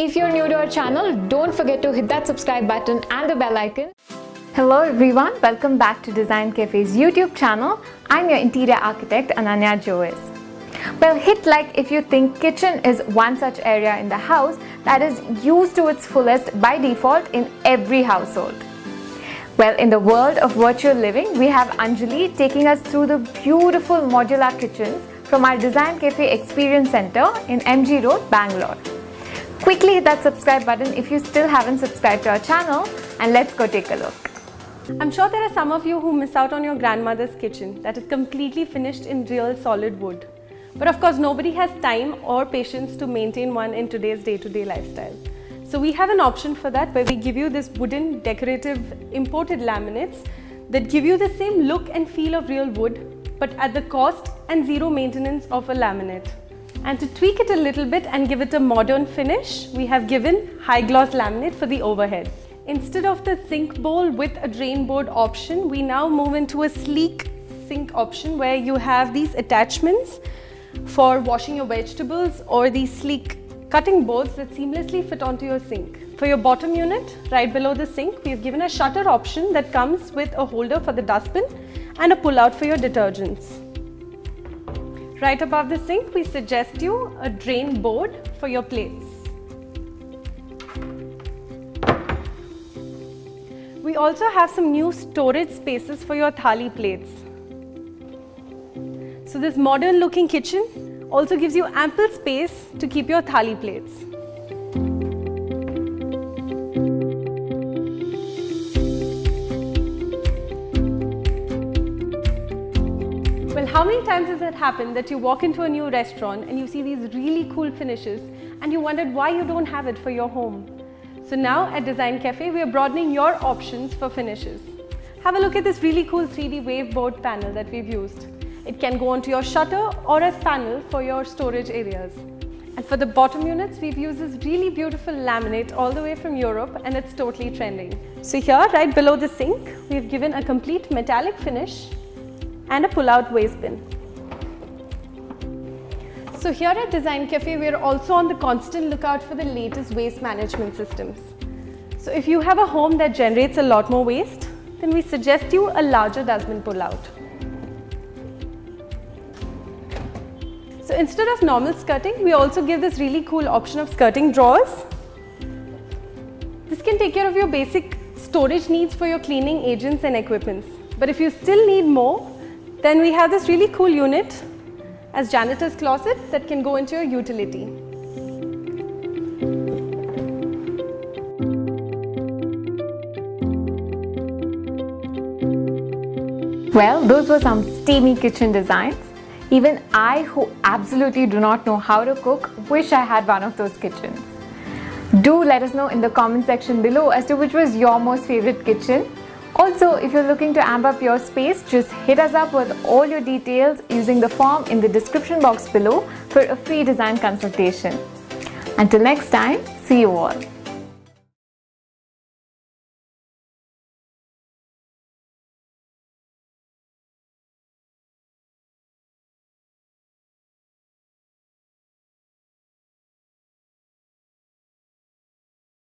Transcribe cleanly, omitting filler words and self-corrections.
If you're new to our channel, don't forget to hit that subscribe button and the bell icon. Hello everyone, welcome back to Design Cafe's YouTube channel. I'm your interior architect Ananya Jois. Well, hit like if you think kitchen is one such area in the house that is used to its fullest by default in every household. Well, in the world of virtual living, we have Anjali taking us through the beautiful modular kitchens from our Design Cafe Experience Center in MG Road, Bangalore. Quickly hit that subscribe button if you still haven't subscribed to our channel, and let's go take a look. I'm sure there are some of you who miss out on your grandmother's kitchen that is completely finished in real solid wood. But of course, nobody has time or patience to maintain one in today's day-to-day lifestyle. So we have an option for that where we give you this wooden decorative imported laminates that give you the same look and feel of real wood, but at the cost and zero maintenance of a laminate. And to tweak it a little bit and give it a modern finish, we have given high gloss laminate for the overheads. Instead of the sink bowl with a drain board option, we now move into a sleek sink option where you have these attachments for washing your vegetables or these sleek cutting boards that seamlessly fit onto your sink. For your bottom unit, right below the sink, we've given a shutter option that comes with a holder for the dustbin and a pull-out for your detergents. Right above the sink, we suggest you a drain board for your plates. We also have some new storage spaces for your thali plates. So this modern looking kitchen also gives you ample space to keep your thali plates. Well, how many times has it happened that you walk into a new restaurant and you see these really cool finishes and you wondered why you don't have it for your home? So now at Design Cafe, we are broadening your options for finishes. Have a look at this really cool 3D wave board panel that we've used. It can go onto your shutter or as panel for your storage areas. And for the bottom units, we've used this really beautiful laminate all the way from Europe, and it's totally trending. So here, right below the sink, we've given a complete metallic finish and a pull-out waste bin. So here at Design Cafe, we are also on the constant lookout for the latest waste management systems. So if you have a home that generates a lot more waste, then we suggest you a larger dustbin pull-out. So instead of normal skirting, we also give this really cool option of skirting drawers. This can take care of your basic storage needs for your cleaning agents and equipments. But if you still need more, then we have this really cool unit as janitor's closet that can go into your utility. Well, those were some steamy kitchen designs. Even I, who absolutely do not know how to cook, wish I had one of those kitchens. Do let us know in the comment section below as to which was your most favorite kitchen. Also, if you're looking to amp up your space, just hit us up with all your details using the form in the description box below for a free design consultation. Until next time, see you all.